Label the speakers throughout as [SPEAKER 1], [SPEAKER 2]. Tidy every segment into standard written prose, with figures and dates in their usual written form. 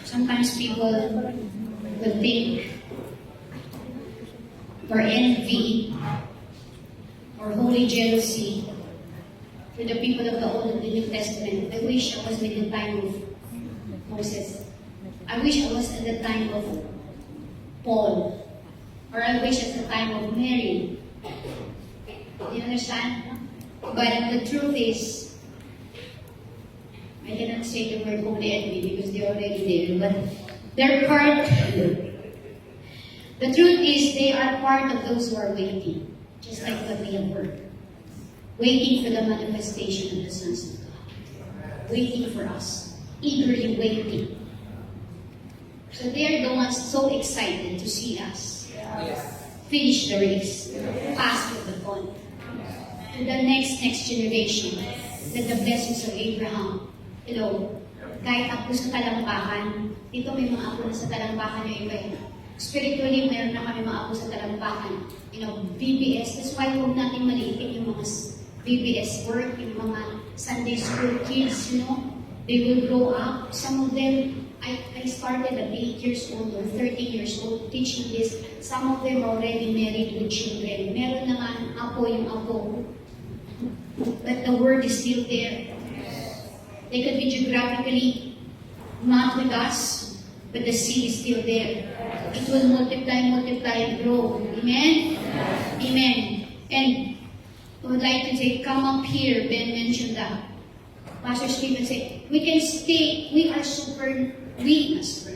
[SPEAKER 1] Sometimes people will think or envy or holy jealousy for the people of the Old and the New Testament. I wish I was in the time of Moses. I wish I was at the time of Paul. Or I wish at the time of Mary. Do you understand? But the truth is, I cannot say the word holy envy because they're already there. But they're part. The truth is, they are part of those who are waiting. Just like what we have heard. Waiting for the manifestation of the sons of God. Waiting for us. Eagerly waiting. So they are the ones so excited to see us. Finish the race. Pass with the bond. To the next generation. That the blessings of Abraham, kahit apo sa talampakan, dito may mga apo na sa talampakan yung iba. Spiritually, mayroon na kami mga apo sa talampakan. BBS. That's why huwag natin maliitin yung mga BBS work, yung mga Sunday school kids, they will grow up. Some of them, I started at 8 years old or 13 years old teaching this. Some of them are already married with children. Meron naman apo yung apo. But the word is still there. They could be geographically not with us, but the seed is still there. It will multiply, and grow. Amen? Amen. And I would like to say, come up here. Ben mentioned that. Pastor Stephen said, we can stay, we are spirit beings.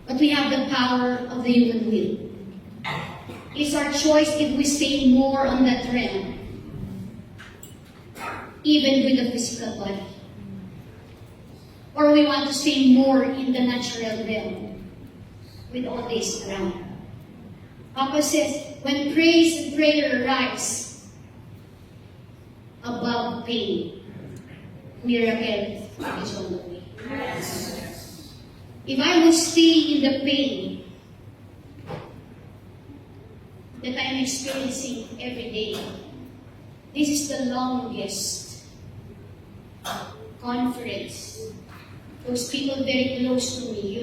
[SPEAKER 1] But we have the power of the human will. It's our choice if we stay more on that realm, even with the physical body. Or we want to stay more in the natural realm, with all this around. Papa says, when praise and prayer arise above pain, miracle is on the way. If I will stay in the pain that I am experiencing every day, this is the longest conference. Those people very close to me,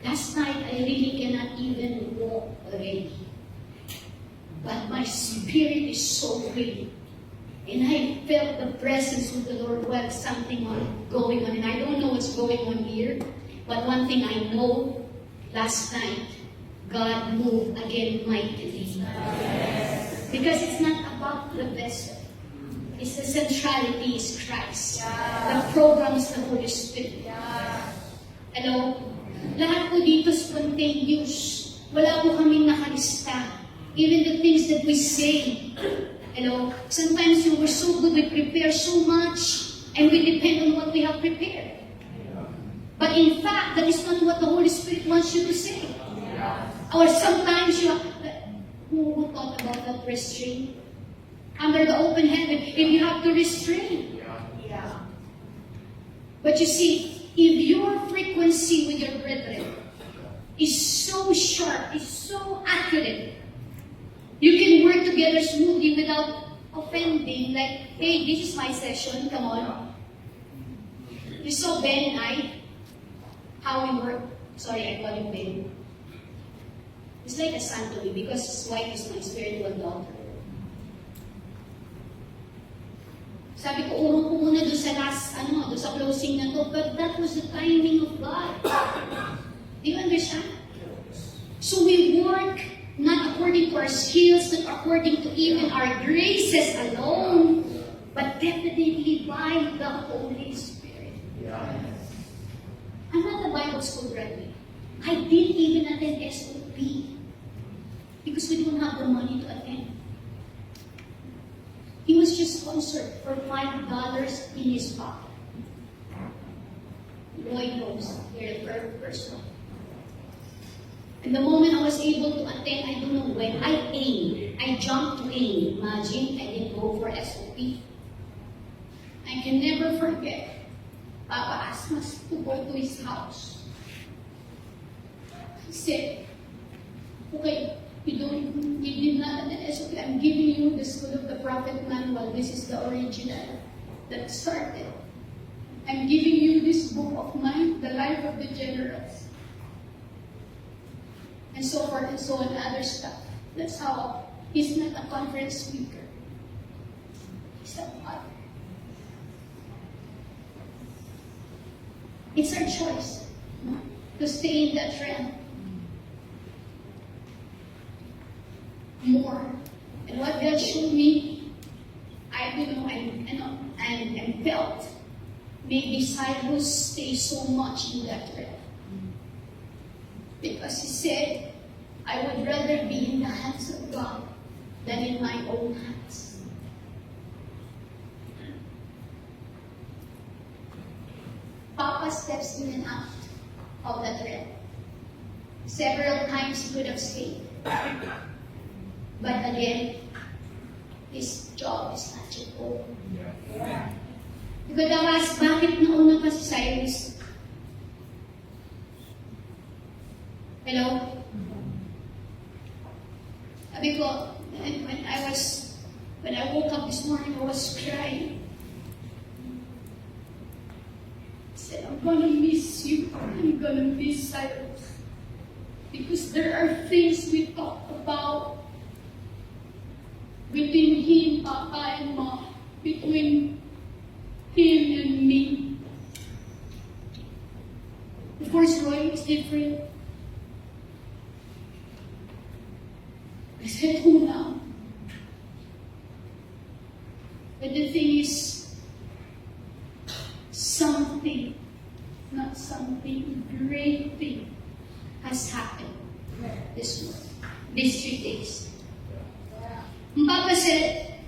[SPEAKER 1] last night I really cannot even walk already. But my spirit is so weak. And I felt the presence of the Lord while something going on. And I don't know what's going on here. But one thing I know, last night, God moved again mightily. Yes. Because it's not about the vessel. It's the centrality is Christ. The program is the Holy Spirit. Hello? Lahat po dito spontaneous. Wala po kaming nakalista. Even the things that we say. Sometimes we're so good, we prepare so much, and we depend on what we have prepared. But in fact, that is not what the Holy Spirit wants you to say. Or sometimes who thought about that restraint? Under the open heaven, if you have to restrain. But you see, if your frequency with your brethren is so sharp, is so accurate, you can work together smoothly without offending. Like, hey, this is my session, come on. You saw Ben and I, how we work. Sorry, I call him Ben. He's like a son to me because his wife is my spiritual daughter. Sabi ko, urong ko muna doon sa doon sa closing na to, but that was the timing of God. Do you understand? So we work not according to our skills, not according to even our graces alone, but definitely by the Holy Spirit. I'm not a Bible school graduate. I didn't even attend SOP because we don't have the money to attend. He was just sponsored for $5 in his pocket. Lloyd knows, you're the perfect person. And the moment I was able to attend, I don't know when, I jumped to AIM. Imagine, I didn't go for SOP. I can never forget. Papa asked us to go to his house. He said, okay, you did not attend SOP. I'm giving you the School of the Prophet manual. This is the original.
[SPEAKER 2] that started. I'm giving you this book of mine, The Life of the Generals. And so forth and so on, other stuff. That's how he's not a conference speaker. He's a father. It's our choice to stay in that realm more. And what God showed me, I don't know, and felt, may disciples stay so much in that realm. Because he said, I would rather be in the hands of God than in my own hands. Papa steps in and out of that realm. Several times he could have stayed. But again, his job is not yet over. You could have asked, bakit nauna pa si Cyrus? Hello? Sabi ko, when I woke up this morning, I was crying. I said, I'm gonna miss you. I'm gonna miss Cyrus. Because there are things we talk about between him, Papa, and Mom, between him and me. Of course, Roy was different. I said, who now? But the thing is, something, not something, great thing has happened this month, these 3 days. Papa said,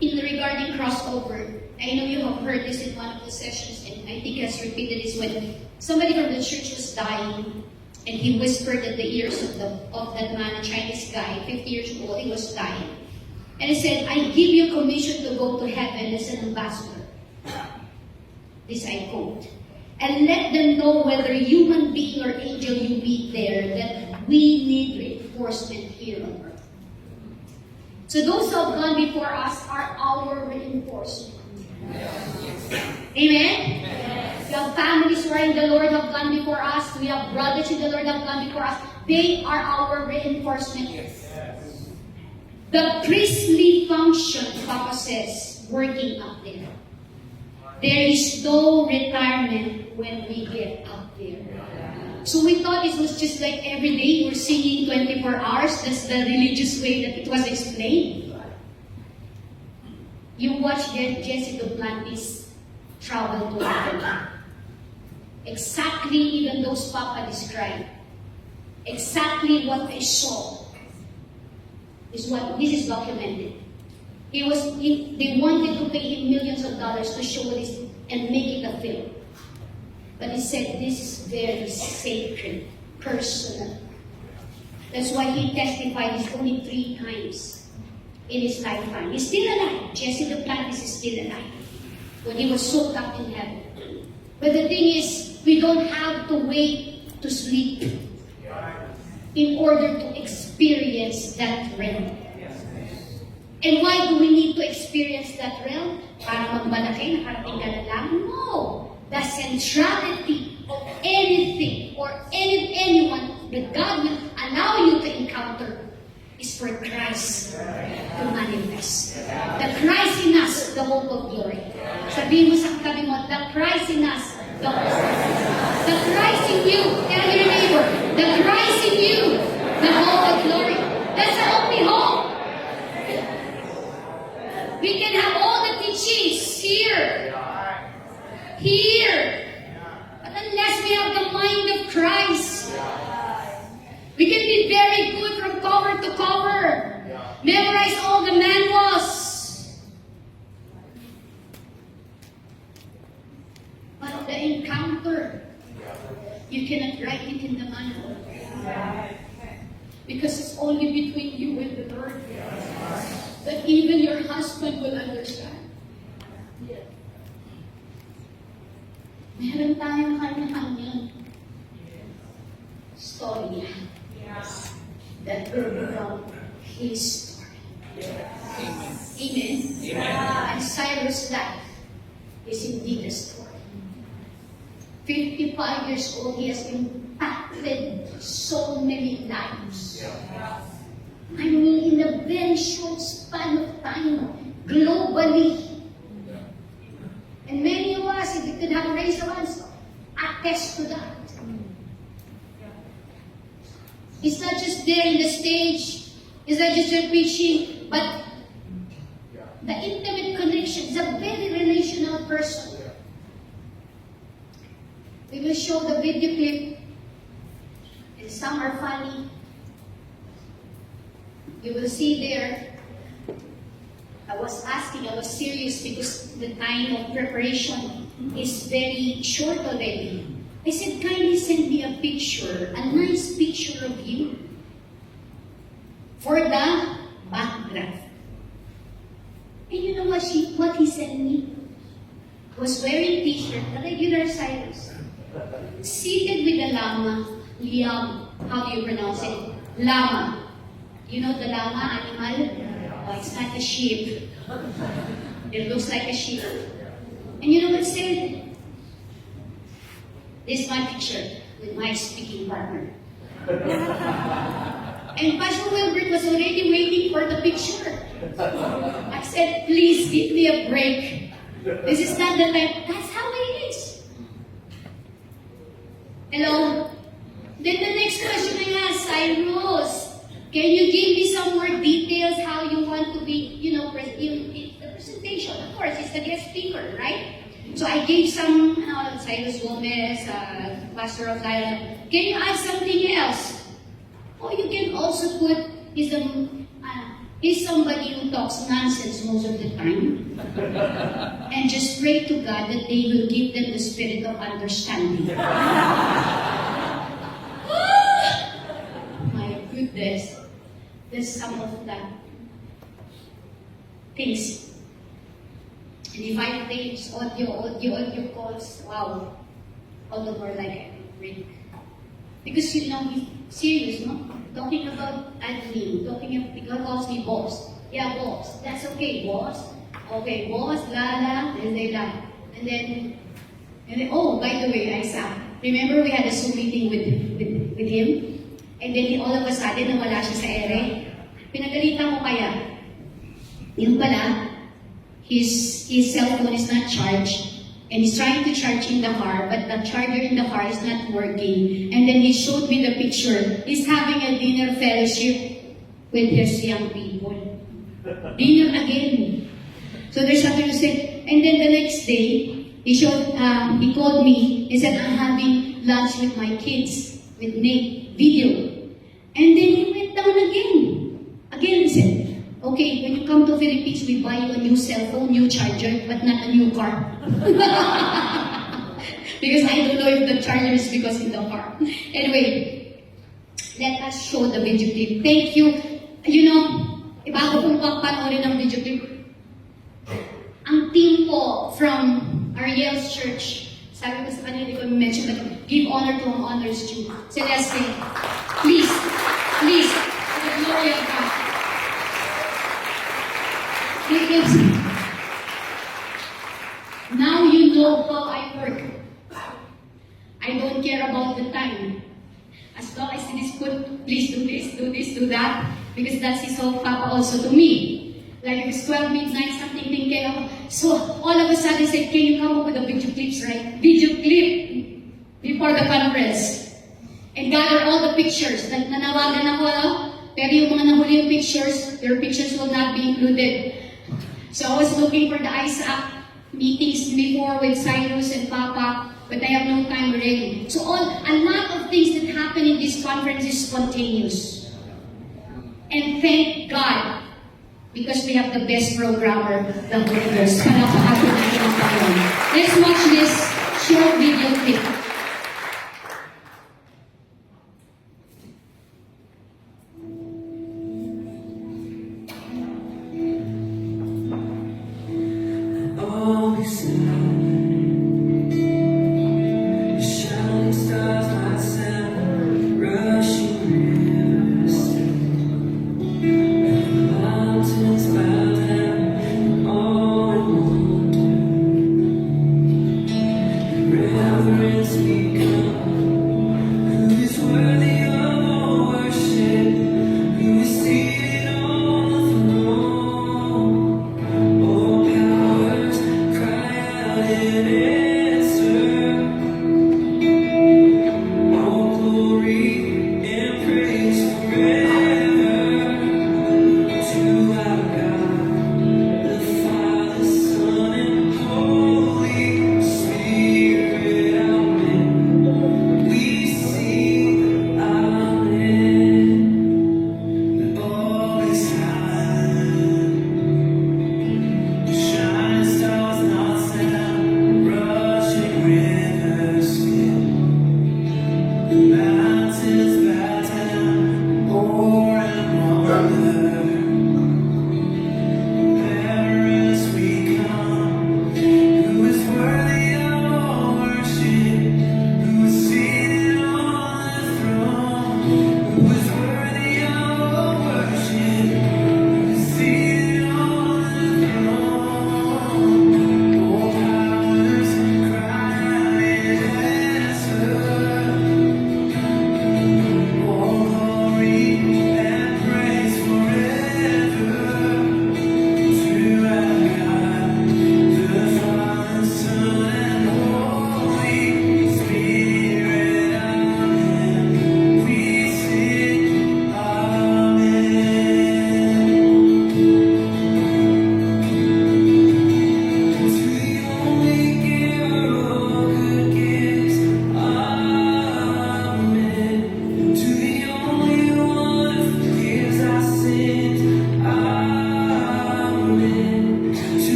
[SPEAKER 2] in regarding crossover, I know you have heard this in one of the sessions, and I think he has repeated this when somebody from the church was dying, and he whispered in the ears of that man, a Chinese guy, 50 years old, he was dying. And he said, I give you commission to go to heaven as an ambassador. This I quote. And let them know whether human being or angel you meet there, that we need reinforcement here on earth. So those who have gone before us are our reinforcement. Amen? We have families who are in the Lord have gone before us. We have brothers in the Lord have gone before us. They are our reinforcement. The priestly function, Papa says, working up there. There is no retirement when we get up there. So we thought it was just like every day we're singing 24 hours. That's the religious way that it was explained. You watch Jesse Duplantis travel to Africa. Exactly even those Papa described. Exactly what I saw is what this is documented. They wanted to pay him millions of dollars to show this and make it a film. But he said this is very sacred, personal. That's why he testified this only 3 times in his lifetime. He's still alive. Jesse Duplantis is still alive. When he was soaked up in heaven. But the thing is, we don't have to wait to sleep in order to experience that realm. And why do we need to experience that realm? Para magmalaki, nakarating ka na lang? No! The centrality of anything or anyone that God will allow you to encounter is for Christ to manifest. The Christ in us, the hope of glory. Sabihin mo sa katabi mo, the Christ in us, the hope of glory. The Christ in you, tell your neighbor, the Christ in you, the hope of glory. That's the only hope. We can have all the teachings here. But unless we have the mind of Christ, we can be very good from cover to cover. Memorize all the manuals. But the encounter, you cannot write it in the manual. Because it's only between you and the Lord. That even your husband will understand. Meron tayong kanya-kanyang story that will become his story. Amen. And Cyrus' life is indeed a story. 55 years old, he has impacted so many lives. I mean, in a very short span of time, globally. And many of us, if we could have raised our hands, attest to that. It's not just there in the stage, it's not just there preaching, but the intimate connection is a very relational person. We will show the video clip, and some are funny. You will see there. I was serious because the time of preparation is very short already. I said, kindly send me a picture, a nice picture of you for the background. And you know what he sent me? Was wearing t-shirt, a regular Cyrus, seated with a llama, liam. How do you pronounce it? Llama. You know the llama animal? Oh, it's not a sheep. It looks like a sheep. And you know what it said? This is my picture with my speaking partner. And Pastor Wilbert was already waiting for the picture. I said, please give me a break. This is not the time. That's how it is. Hello? Then the next question I asked, Cyrus, can you give me some more details how you want to be, the presentation? Of course, it's the guest speaker, right? So I gave some, Cyrus Gomez, Pastor of Zion. Can you add something else? Or you can also put, is somebody who talks nonsense most of the time. And just pray to God that they will give them the spirit of understanding. My goodness. There's some of that things. And if I play audio calls, wow, all over like I break. Because he's serious, no? Talking about admin, because he calls me boss. Yeah, boss. That's okay, boss. Okay, boss, Lala, and they laugh. And then, oh, by the way, Isaac, remember we had a Zoom meeting with him? And then all of a sudden, nawala siya sa ere. Pinagalitan ko kaya. Yung pala, his cell phone is not charged. And he's trying to charge in the car, but the charger in the car is not working. And then he showed me the picture. He's having a dinner fellowship with his young people. Dinner again. So there's something to say. And then the next day, he called me. He said, I'm having lunch with my kids, with Nate, video. And then he went down again. Again, he said, okay, when you come to Philippines, we buy you a new cell phone, new charger, but not a new car. Because I don't know if the charger is because in the car. Anyway, let us show the video clip. Thank you. Bago kong papanoorin ng video clip, ang team ko from Ariel's church, sabi ko sa kanila, hindi ko mention, but give honor to whom honor is due. Celeste, please, for the glory of God. Because now you know how I work. I don't care about the time. As long as it is good, please do this, do that. Because that's his whole Papa also to me. Like if it's 12 midnight, something thinking of. So all of a sudden said, can you come up with the video clips, right? Video clip before the conference. And gather all the pictures. Nanawagan ako, pero yung mga nahuling pictures, their pictures will not be included. So I was looking for the ISAC meetings before with Cyrus and Papa, but I have no time already. So a lot of things that happen in this conference is spontaneous. And thank God, because we have the best programmer, the Holy Ghost. Let's watch this short video clip.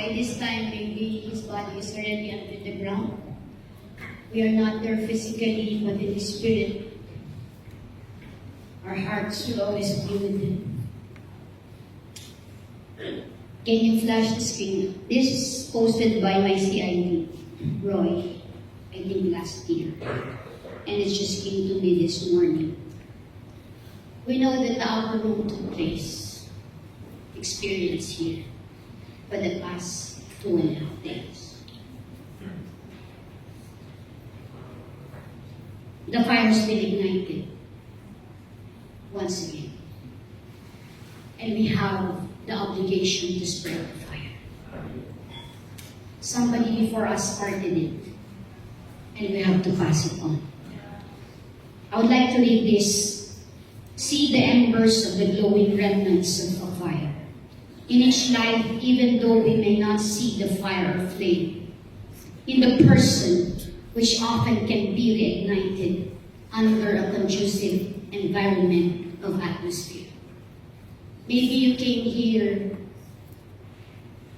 [SPEAKER 1] By this time, maybe his body is already under the ground. We are not there physically, but in the spirit. Our hearts will always be with him. Can you flash the screen? This is posted by my CID, Roy, I think last year. And it just came to me this morning. We know that the upper room took place, experience here, for the past 2.5 days. The fire has been ignited once again. And we have the obligation to spread the fire. Somebody before us started it, and we have to pass it on. I would like to read this. See the embers of the glowing remnants of a fire. In each life, even though we may not see the fire or flame, in the person, which often can be reignited under a conducive environment of atmosphere. Maybe you came here,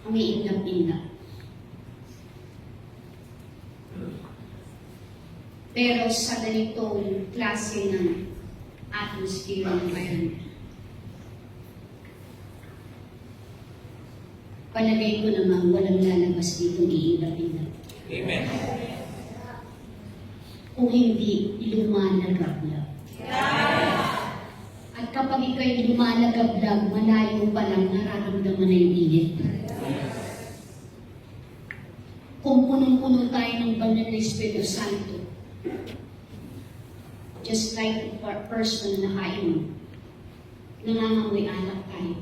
[SPEAKER 1] umiindak-indak. Pero sa ganitong klase ng atmosphere and environment, palagay ko naman walang lalabas dito iindak-indak.
[SPEAKER 3] Amen.
[SPEAKER 1] Kung hindi lumalagap lang. At kapag
[SPEAKER 2] kapag ikaw'y lumalagablag, malayo pa lang, nararamdaman na yung init. Kung punong-puno tayo ng banal na Espiritu Santo, just like a person na kainom, nangangamoy alak tayo.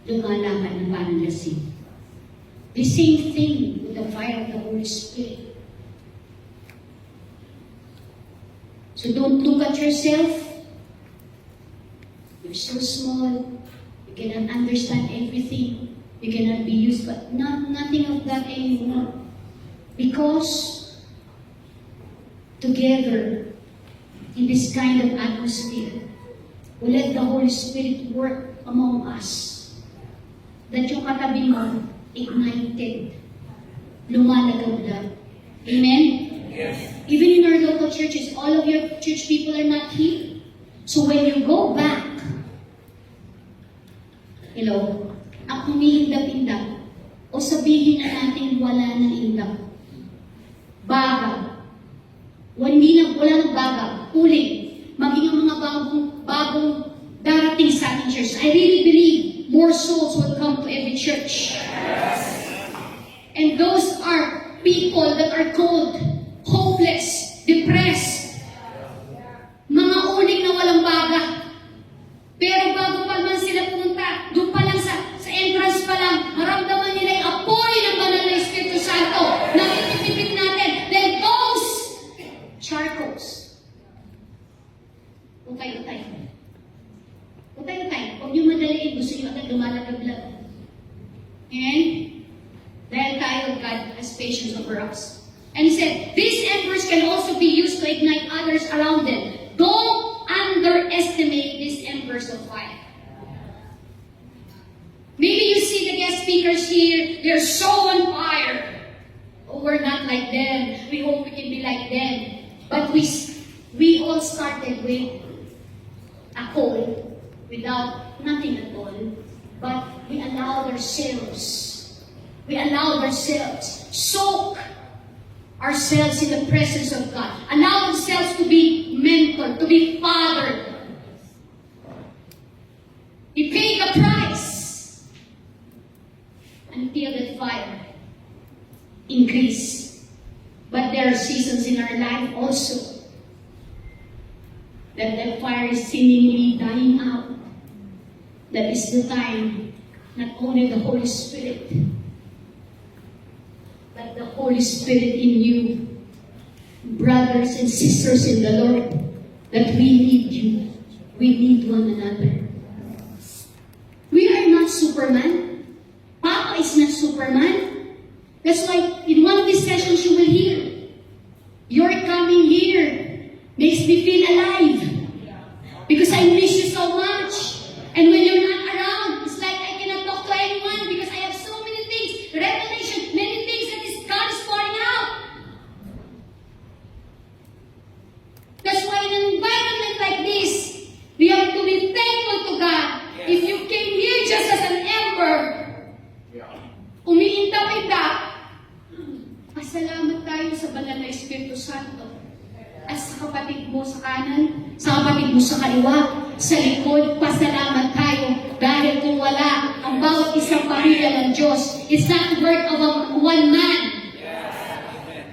[SPEAKER 2] Lumalaban na parang lasing. The same thing with the fire of the Holy Spirit. So don't look at yourself. You're so small. You cannot understand everything. You cannot be used, but nothing of that anymore. Because together, in this kind of atmosphere, we let the Holy Spirit work among us. That yung katabi mo, ignited, lumalagablag. Amen?
[SPEAKER 3] Yes.
[SPEAKER 2] Even in our local churches, all of your church people are not here. So when you go back, ang umiindap-indap, o sabihin na natin wala ng indap. Baga. Wala ng baga. Uling. Maging ang mga bagong darating sa ating church. I really believe more souls will come to every church. And those are people that are cold, hopeless, depressed. Mga uling na walang baga. Pero bago pa man sila pumunta, doon pa lang sa entrance pa lang, maramdaman nila yung apoy ng banal na Espiritu Santo na ipipipit natin. Then those charcoals. Utay-utay. Utay-utay. Huwag niyo madaliin. Gusto niyo agad lumalagablag. Amen? Dahil tayo, God has patience over us. And He said, these embers can also be used to ignite others around them. Don't underestimate these embers of fire. Maybe you see the guest speakers here, they're so on fire. Oh, we're not like them. We hope we can be like them. But we all started with a coal, without nothing at all. But we allowed ourselves soak ourselves in the presence of God. Allow ourselves to be mentored, to be fathered. He paid the price until the fire increased. But there are seasons in our life also that the fire is seemingly dying out. That is the time not only the Holy Spirit, but the Holy Spirit in you, brothers and sisters in the Lord, that we need you. We need one another. We are not Superman. Papa is not Superman. That's why in one of these sessions you will hear, your coming here makes me feel alive. Because I miss you so much. And when you're not around, it's like I cannot talk to anyone because I have so many things, revelation, many things that is God is pouring out. That's why in an environment like this, we have to be thankful to God. If you came here just as an ember, umiintap-intap, pasalamat tayo sa banal na Espiritu Santo. At sa kapatid mo sa kanan, sa kapatid mo sa kaliwa, sa likod, pasalamat tayo. Dahil kung wala ang bawat isang pamilya ng Diyos, it's not the work of one man.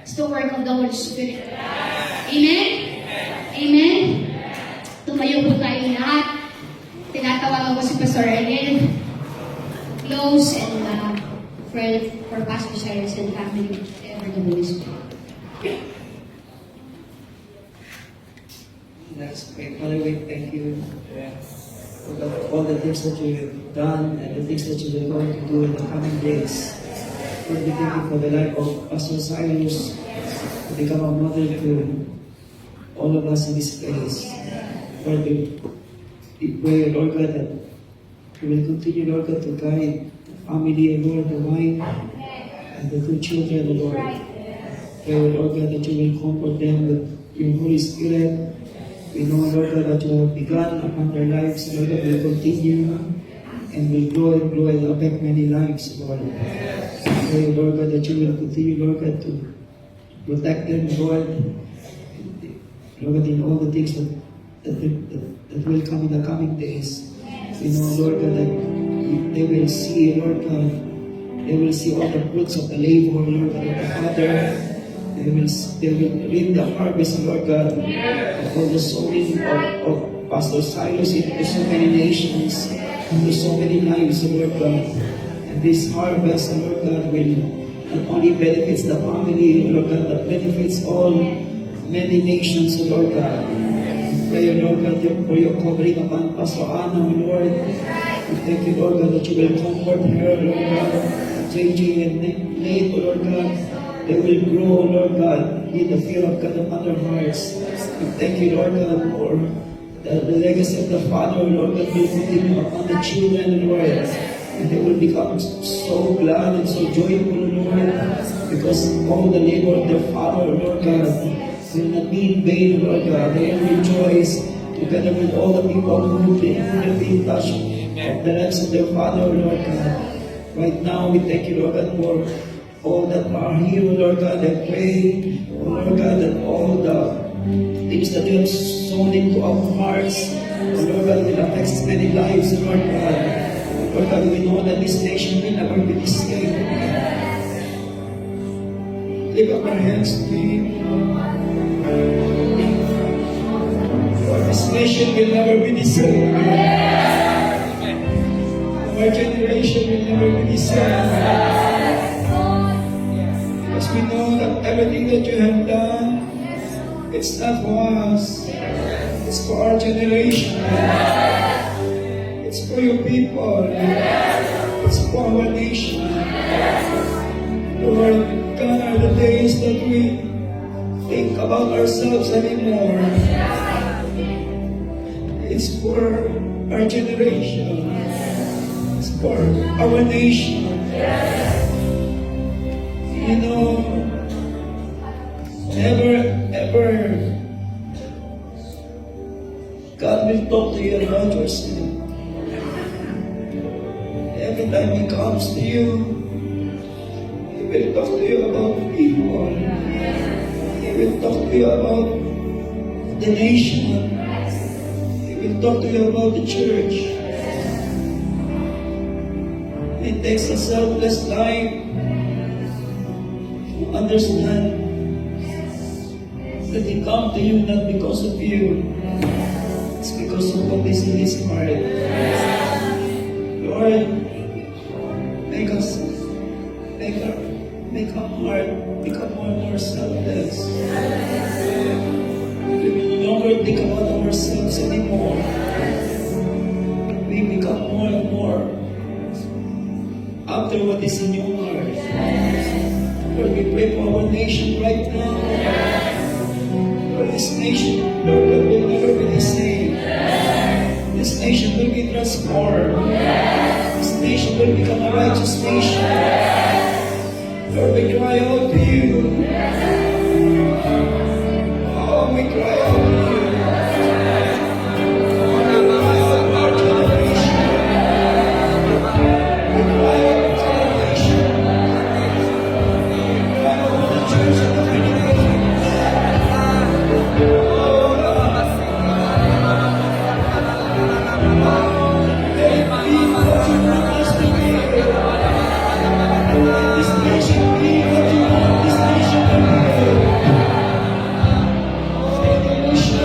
[SPEAKER 2] It's the work of the Holy Spirit. Amen? Amen? Tumayo po tayo lahat. Tinatawagan ko si Pastor Ellen. Close and friend for Pastor Cyrus and family, ever the Holy Spirit.
[SPEAKER 3] Let's pray. Father, we thank you for all the things that you have done and the things that you are going to do in the coming days. Lord, we thank you for the life of Pastor Cyrus to become a model to all of us in this place. Lord, we pray, Lord God, that you will continue, Lord God, to guide the family, Lord, the wife, and the two children, Lord. Pray, Lord God, that you will comfort them with your Holy Spirit. We know, Lord God, that you have begun upon their lives, Lord, that will continue and will grow and affect many lives, Lord. Pray, Lord God, that you will continue, Lord God, to protect them, Lord. Lord God, in all the things that will come in the coming days. We know, Lord God, that they will see, Lord God, they will see all the fruits of the labor, Lord God, of the Father. They will reap the harvest, Lord God, of all the sowing of Pastor Silas into so many nations, into so many lives, Lord God. And this harvest, Lord God, will not only benefits the family, Lord God, but benefits all many nations, Lord God. We pray, Lord God, for your covering upon Pastor Anna, Lord. We thank you, Lord God, that you will comfort her, Lord God. JJ and Nate, Lord God, they will grow, Lord God, in the fear of God upon their hearts. We thank you, Lord God, for the legacy of the Father, Lord God, will continue upon the children, Lord. And they will become so glad and so joyful, Lord, because all the labor of their Father, Lord God, will not be in vain, Lord God. They will rejoice together with all the people who will be touched of the lives of their Father, Lord God. Right now, we thank you, Lord God, for all that are here, Lord God. I pray, Lord God, that all the things that you have sown into our hearts, Lord God, will affect many lives, Lord God. Lord God, we know that this nation will never be the same. Lift up our hands to you. Lord, this nation will never be the same. Our generation will never be the same. Because we know that everything that you have done, it's not for us. It's for our generation. It's for your people. It's for our nation. Lord, gone are the days that we think about ourselves anymore. It's for our generation. It's for our nation. You know, ever, God will talk to you about your sin. Every time He comes to you, He will talk to you about people. He will talk to you about the nation. He will talk to you about the church. It takes a selfless life to understand that He come to you not because of you. It's because of what is in His heart. Lord, make our heart become more and more selfless. We will no longer think about ourselves anymore. We become more and more after what is in your heart. Lord, we pray for our nation right now. Lord, this nation, Lord, will never be the same. This nation will be transformed. This nation will become a righteous nation. Lord, we cry out to you. Oh, we cry out to you. Oh, we cry out to our generation. We cry out to our nation. We cry out to the church of the Philippines. Oh, Lord. Let it be what you want us to be. Let this nation be what you want this nation to be. Let the nation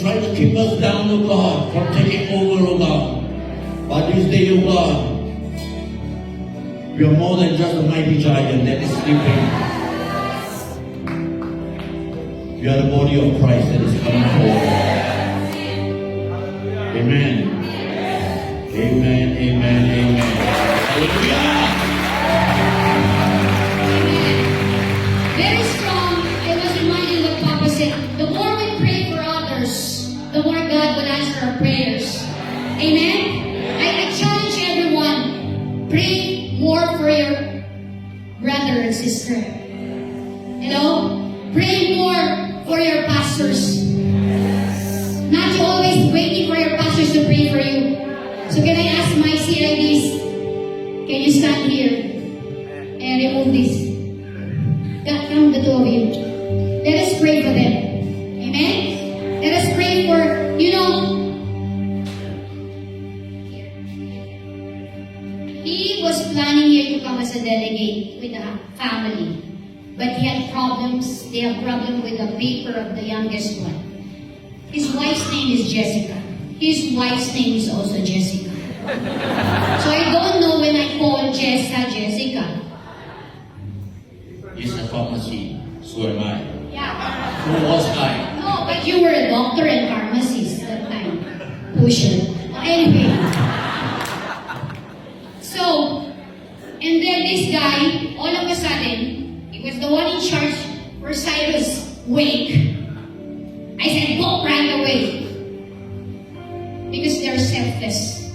[SPEAKER 4] try to keep us down, O God, from taking over, O God. But this day, O God, we are more than just a mighty giant that is sleeping. We are the body of Christ that is coming forward. Amen. Amen, amen, amen. Hallelujah.
[SPEAKER 2] Very strong. I was reminded what Papa said. The more we pray for others, the more God will answer our prayers. Amen? I challenge everyone, pray more for your brother and sister. Pray more for your pastors. Not you always waiting for your pastors to pray for you. So can I ask my CIDs, can you stand here and remove this? Come, the two of you. Let us pray for them. Amen? Let us pray for, he was planning here to come as a delegate with a family. But he had problems. They have problem with the paper of the youngest one. His wife's name is Jessica. His wife's name is also Jessica. So I don't know when I call Jessica.
[SPEAKER 4] It's a pharmacy. So am I.
[SPEAKER 2] Yeah.
[SPEAKER 4] Who was I?
[SPEAKER 2] No, but you were a doctor and pharmacist that time. Pusher. Anyway. So, and then this guy, all of a sudden, he was the one in charge for Cyrus' wake. I said, go right away. Because they're selfless.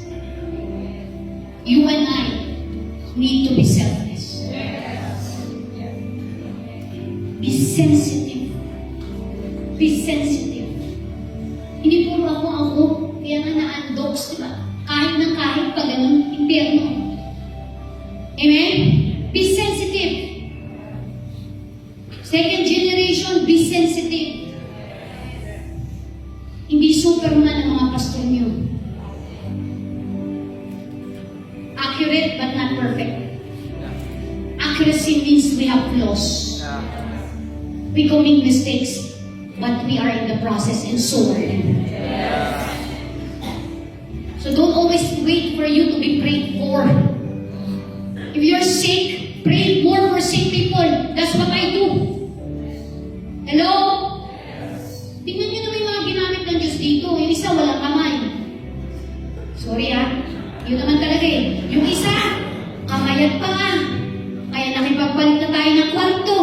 [SPEAKER 2] You and I need to be selfless. Be sensitive. Be sensitive. Hindi puro ako. Kaya nga na-undox, diba? Kahit na kahit pa ganun, impyerno. Amen? Be sensitive. Second generation, be sensitive. Hindi Superman ang mga pastor niyo. Accurate but not perfect. Accuracy means we have flaws. We commit mistakes, but we are in the process and so are you. So don't always wait for you to be prayed for. If you're sick, pray more for sick people. That's what I do. Hello? Tingnan nyo naman yung mga ginamit ng Diyos dito. Yung isa walang kamay. Sorry yun naman talaga eh. Yung isa, kamayat pa nga. Kaya nakipagpalit na tayo ng kwarto.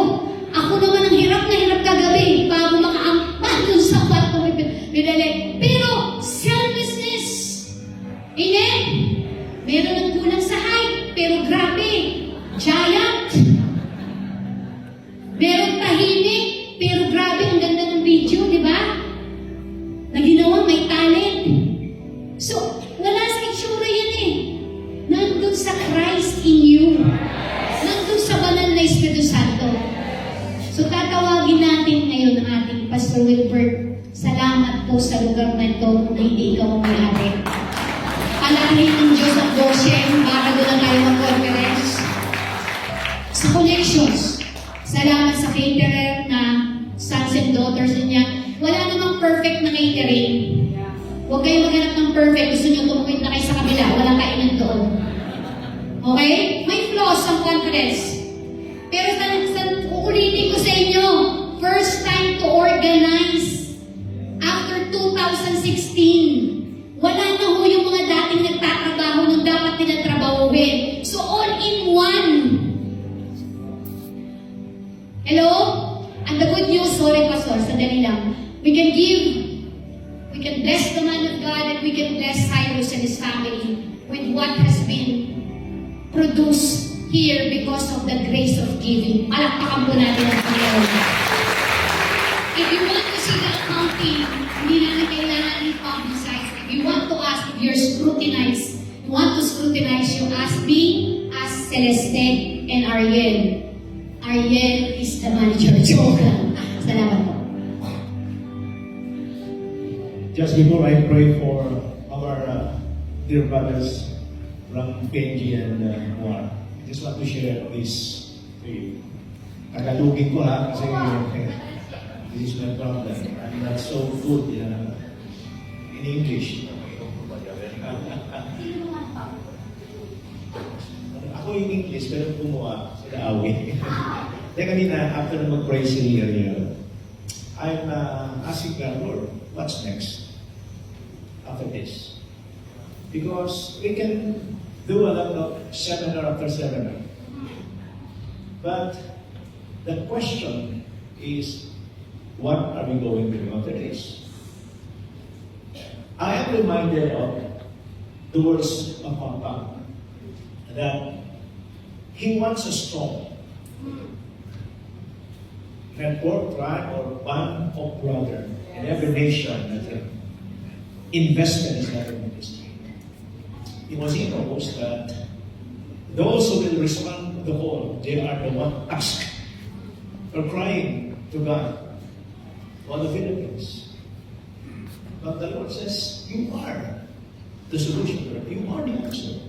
[SPEAKER 2] Ako naman ang hirap na hirap kagabi bago makaangkat dun sa kwarto. Pero, selflessness. Amen? Meron ng kulang sa height, pero grabe. Giant. Meron tahimik, pero grabe, ang ganda ng video, di ba? Na ginawa may talent. So, wala sa itsura yan eh. Nandun sa Christ in you. Nandun sa banal na Espiritu Santo. So, tatawagin natin ngayon ang ating Pastor Wilbert. Salamat po sa lugar na ito kung hindi ikaw ang may-ari. Alahin ng Diyos ang Goshen para doon na tayo mag-conference. Sa connections, salamat sa caterer na sons and daughters niya. Wala namang perfect na catering. Huwag kayong maghanap ng perfect. Gusto nyo tumuwid na kayo sa kabila. Walang kainan doon. Okay? May flaws ang conference. Pero uulitin ko sa inyo, first time to organize after 2016. Wala na ho yung mga dating nagtatrabaho nung dapat nilang trabahuhin. So all in one. Hello? And the good news, sorry Pastor, sandali lang. We can bless the man of God and we can bless Cyrus and his family with what has been produced here because of the grace of giving. Palakpakan po natin ang Panginoon. If you want to see the accounting, hindi natin kailangan i-publicize. If you want to ask, if you're scrutinized, you want to scrutinize, you ask me, ask Celeste and Ariel. Ariel is the manager. Joke lang. Salamat po.
[SPEAKER 5] Just before I pray for our dear brothers from Benji and Noah, I just want to share this to you. Tagalogin ko ha, kasi this is my problem. I'm not so good in English. Ako yung English, pero gumawa sila away. Then kanina, after na mag-pray si Ariel, I'm asking God, Lord, what's next after this? Because we can do a lot of seminar after seminar. But the question is, what are we going to do after this? I am reminded of the words of Papa that he wants a strong network, tribe, or band of brother in every nation that invested in his ministry. He was imposed that those who will respond to the call, they are the one tasked for crying to God for the Philippines. But the Lord says, you are the solution. You are the answer.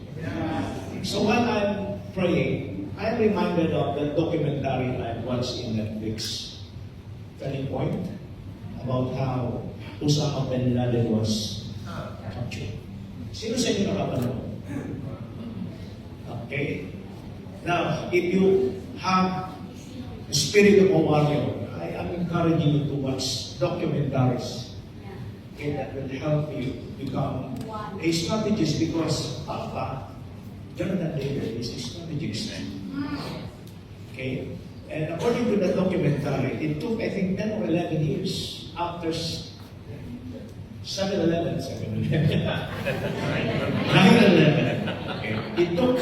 [SPEAKER 5] So while I'm praying, I'm reminded of the documentary I watched in Netflix, Turning Point, about how Osama bin Laden was captured. Sino sa inyo nakapanood? Okay. Now, if you have the spirit of a warrior, I am encouraging you to watch documentaries. Okay, that will help you become a strategist, because Papa, Jonathan David, is a strategist. Okay? And according to the documentary, it took, I think, 10 or 11 years after 7/11. 9/11. Okay. It took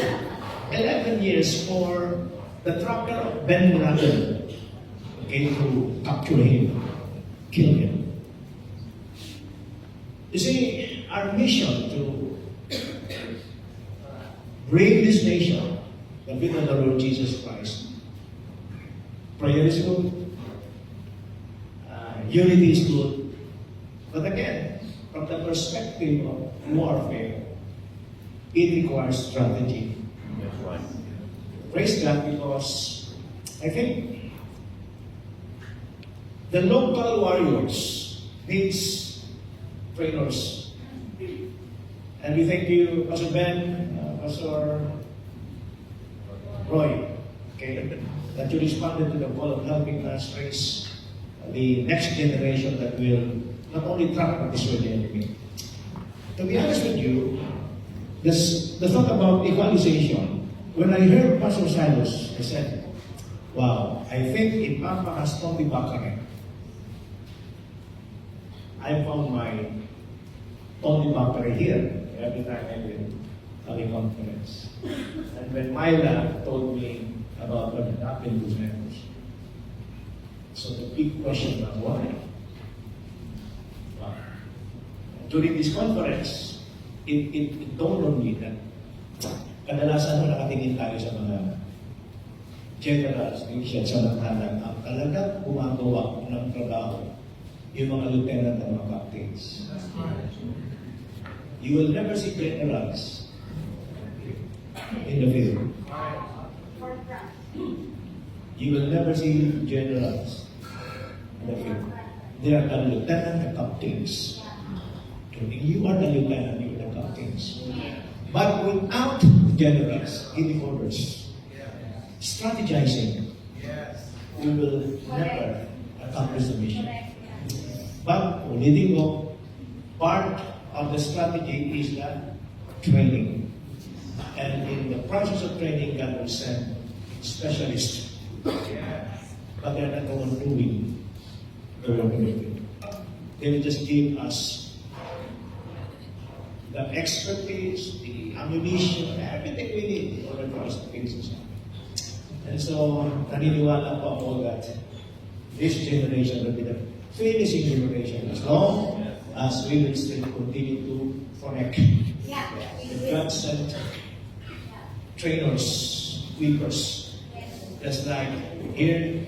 [SPEAKER 5] 11 years for the tracker of bin Laden, okay, to capture him, kill him. You see, our mission to bring this nation the faith of the Lord Jesus Christ. Prayer is good. Unity is good. But again, from the perspective of warfare, it requires strategy.
[SPEAKER 4] That's right.
[SPEAKER 5] Praise God, because I think the local warriors needs trainers. And we thank you, Pastor Ben, Pastor Roy, okay, that you responded to the call of helping us raise the next generation that will not only track but destroy the enemy. To be honest with you, the thought about equalization, when I heard Pastor Silas, I said, wow, I think if Papa has Tony Bakare, I found my Tony Bakare here every time I will have a conference. And when Myla told me about what had happened to members, so the big question was why? During this conference, it dawned on me that kadalasan nakatingin tayo sa mga generals, officials sa lantanan, ang talagang gumagawa ng trabaho, yung mga lieutenant at mga captains. You will never see generals in the field. You will never see generals in the field. They are the lieutenant and captains. You are the lieutenant, you are the captains. But without generals giving orders, strategizing, we will never accomplish the mission. But leading up, part of the strategy is that training. And in the process of training, God will send specialists. But they're not the one doing the work of it. They will just give us the expertise, the ammunition, everything we need in order for us to finish this. And so, naniniwala po ako that this generation will be the finishing generation as long as we will still continue to connect. God sent trainers, weepers, just like here,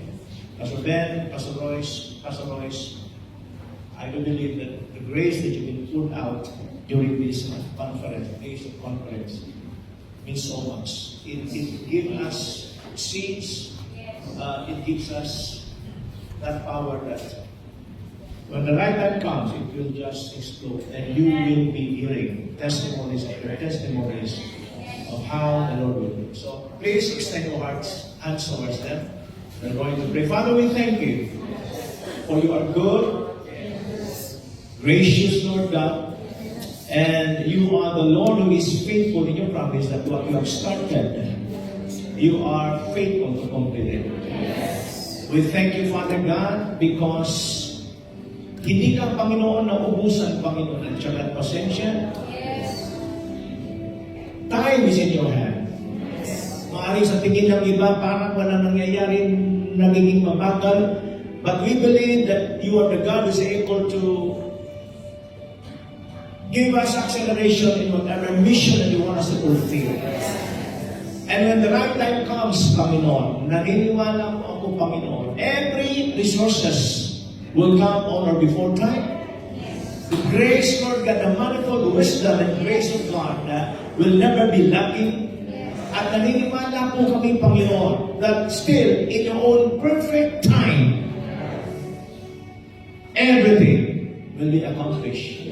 [SPEAKER 5] Pastor Ben, Pastor Royce, I do believe that the grace that you will put out during this conference, days of conference, means so much. It gives us seeds, it gives us that power that When the right time comes, it will just explode, and you will be hearing testimonies after testimonies of how the Lord will do. So please extend your hearts, hands towards them. We're going to pray. Father, we thank you for you are good, gracious, Lord God, and you are the Lord who is faithful in your promise that what you have started, you are faithful to complete it. We thank you, Father God, because hindi ka, Panginoon, na ubusan, Panginoon, at saka pasensya. Time is in your hand. Maaari sa tingin ng iba, parang wala nangyayari, nagiging mabagal. But we believe that you are the God who is able to give us acceleration in whatever mission that you want us to fulfill. And when the right time comes, Panginoon, naniniwala po ako, Panginoon, every resources will come on or before time. The grace, Lord God, the manifold wisdom and grace of God will never be lacking. At naniniwala po kami, Panginoon, that still, in your own perfect time, everything will be accomplished.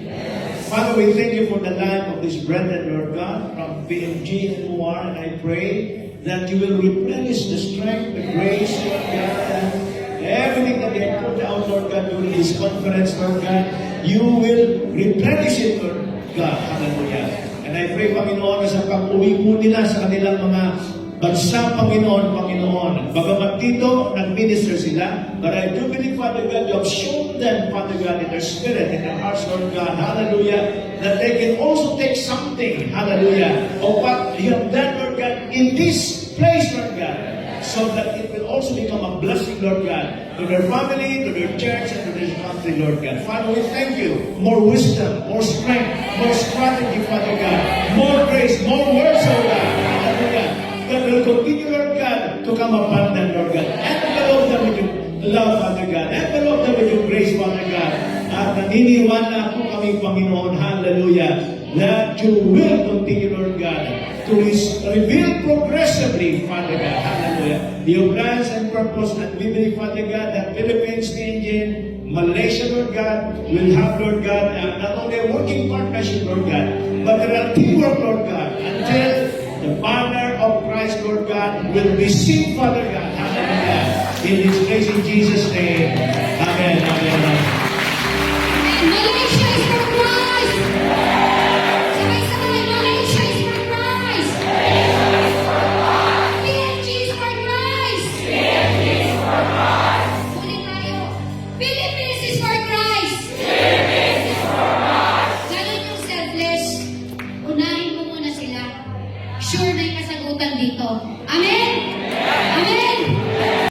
[SPEAKER 5] Father, we thank you for the life of this brethren, Lord God, from PMG and UR, and I pray that you will replenish the strength, the grace, Lord God, and everything that they have put out, Lord God, during this conference, Lord God, you will replenish it, Lord God. Hallelujah. And I pray, Panginoon, na sa pag-uwi po nila sa kanilang mga bansa, Panginoon, bagamat dito, nag-minister sila, but I do believe, Father God, you have shown them, Father God, in their spirit, in their hearts, Lord God, hallelujah, that they can also take something, hallelujah, of what you have done, Lord God, in this place, Lord God, so that it will also become a blessing, Lord God, to their family, to their church, and to their country, Lord God. Father, we thank you. More wisdom, more strength, more strategy, Father God, more grace, more words, Lord God, hallelujah, that will continue, Lord God, to come abundant, Lord God. Envelope them with your love, Father God. Envelope them with your grace, Father God. At naniniwala po kami, Panginoon, hallelujah, that you will continue, Lord God, to reveal progressively, Father God, hallelujah, your plans and purpose. And we believe, Father God, that Philippines, Indian, Malaysia, Lord God, will have, Lord God, not only a working partnership, Lord God, but there are teamwork, Lord God, until the banner of Christ, Lord God, will be seen, Father God. Hallelujah. In His grace, in Jesus' name. Amen. Amen. Amen.
[SPEAKER 2] Malaysia is for Christ! Sabay-sabay, Malaysia is for Christ! PMG is for Christ! Ulit tayo. Philippines is for Christ! Ganun yung selfless. Unahin mo muna sila. Sure na yung kasagutan dito. Amen?